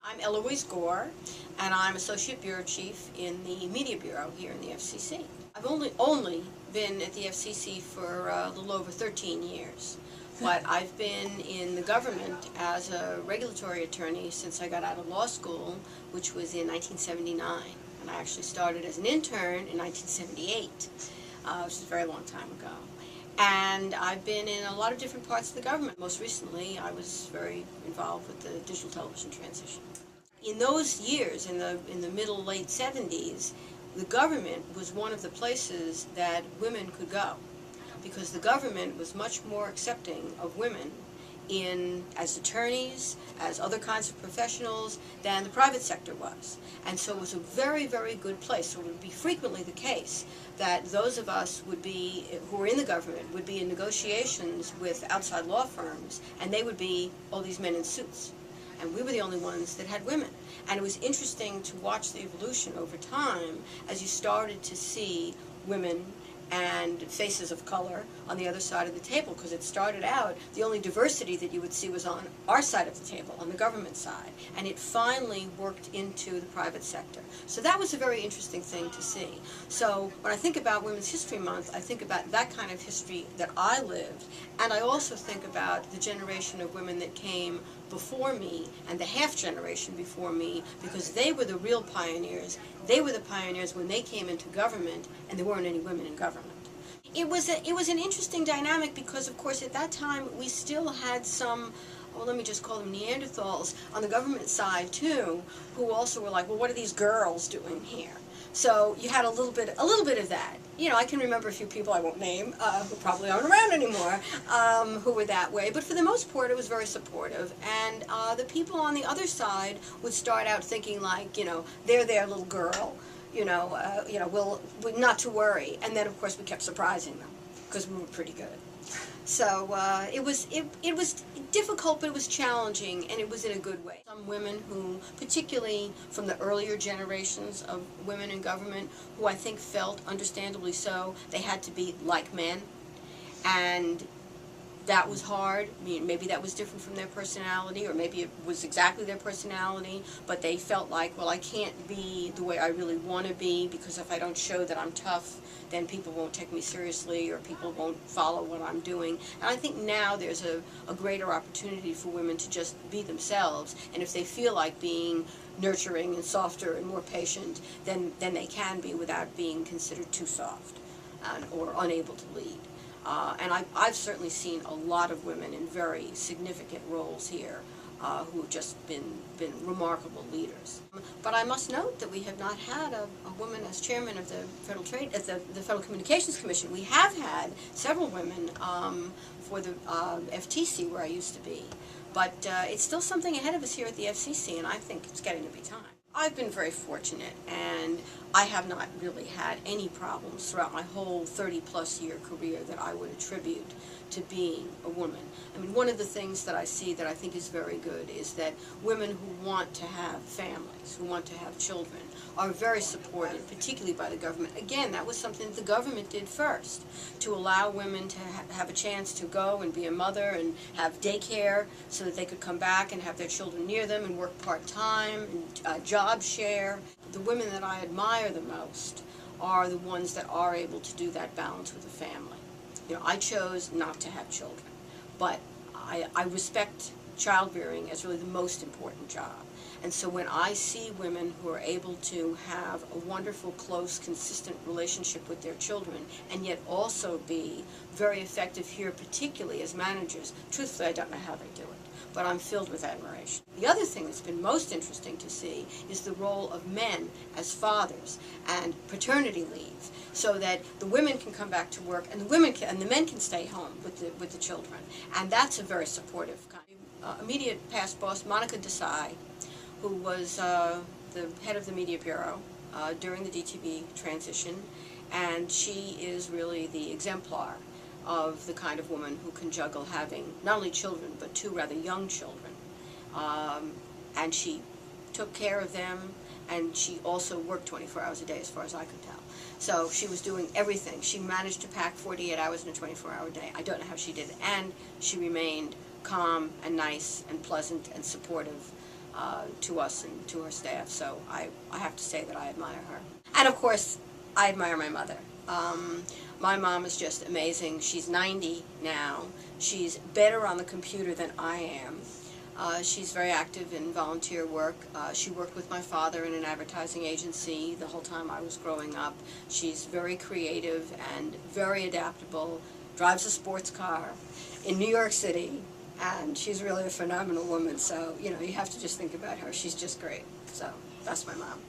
I'm Eloise Gore, and I'm Associate Bureau Chief in the Media Bureau here in the FCC. I've only been at the FCC for a little over 13 years, but I've been in the government as a regulatory attorney since I got out of law school, which was in 1979. And I actually started as an intern in 1978, which is a very long time ago. And I've been in a lot of different parts of the government. Most recently, I was very involved with the digital television transition. In those years, in the middle, late 70s, the government was one of the places that women could go, because the government was much more accepting of women as attorneys, as other kinds of professionals, than the private sector was. And so it was a very, very good place. So it would be frequently the case that those of us who were in the government would be in negotiations with outside law firms, and they would be all these men in suits. And we were the only ones that had women. And it was interesting to watch the evolution over time as you started to see women and faces of color on the other side of the table, because it started out, the only diversity that you would see was on our side of the table, on the government side, and it finally worked into the private sector. So that was a very interesting thing to see. So when I think about Women's History Month, I think about that kind of history that I lived, and I also think about the generation of women that came before me and the half generation before me, because they were the real pioneers. They were the pioneers when they came into government, and there weren't any women in government. It was an interesting dynamic because, of course, at that time we still had some, well, let me just call them Neanderthals on the government side too, who also were like, well, what are these girls doing here? So you had a little bit of that. You know, I can remember a few people I won't name, who probably aren't around anymore, who were that way. But for the most part, it was very supportive. And the people on the other side would start out thinking like, you know, they're their little girl. We'll not to worry. And then, of course, we kept surprising them because we were pretty good. So it was difficult, but it was challenging, and it was in a good way. Some women who, particularly from the earlier generations of women in government, who I think felt, understandably so, they had to be like men, and that was hard. I mean, maybe that was different from their personality, or maybe it was exactly their personality, but they felt like, well, I can't be the way I really want to be, because if I don't show that I'm tough, then people won't take me seriously, or people won't follow what I'm doing. And I think now there's a greater opportunity for women to just be themselves, and if they feel like being nurturing and softer and more patient, then they can be without being considered too soft or unable to lead. And I've certainly seen a lot of women in very significant roles here who have just been remarkable leaders. But I must note that we have not had a woman as chairman of the the Federal Communications Commission. We have had several women for the FTC, where I used to be. But it's still something ahead of us here at the FCC, and I think it's getting to be time. I've been very fortunate, and I have not really had any problems throughout my whole 30-plus year career that I would attribute to being a woman. I mean, one of the things that I see that I think is very good is that women who want to have families, who want to have children, are very supported, particularly by the government. Again, that was something that the government did first, to allow women to have a chance to go and be a mother and have daycare so that they could come back and have their children near them and work part-time and job share. The women that I admire the most are the ones that are able to do that balance with the family. You know, I chose not to have children, but I respect childbearing as really the most important job. And so when I see women who are able to have a wonderful, close, consistent relationship with their children, and yet also be very effective here, particularly as managers, truthfully, I don't know how they do it, but I'm filled with admiration. The other thing that's been most interesting to see is the role of men as fathers and paternity leave, so that the women can come back to work and the men can stay home with the children. And that's a very supportive kind. Immediate past boss, Monica Desai, who was the head of the Media Bureau during the DTV transition, and she is really the exemplar of the kind of woman who can juggle having not only children, but two rather young children. And she took care of them, and she also worked 24 hours a day, as far as I could tell. So she was doing everything. She managed to pack 48 hours in a 24-hour day. I don't know how she did it. And she remained calm and nice and pleasant and supportive to us and to her staff. So I have to say that I admire her. And of course, I admire my mother. My mom is just amazing. She's 90 now. She's better on the computer than I am. She's very active in volunteer work. She worked with my father in an advertising agency the whole time I was growing up. She's very creative and very adaptable, drives a sports car in New York City, and she's really a phenomenal woman. So, you know, you have to just think about her. She's just great. So that's my mom.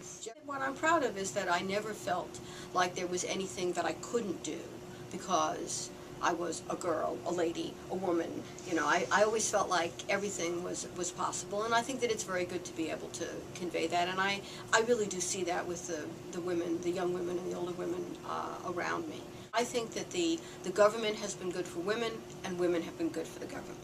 What I'm proud of is that I never felt like there was anything that I couldn't do because I was a girl, a lady, a woman. You know, I always felt like everything was possible, and I think that it's very good to be able to convey that, and I really do see that with the women, the young women and the older women around me. I think that the government has been good for women, and women have been good for the government.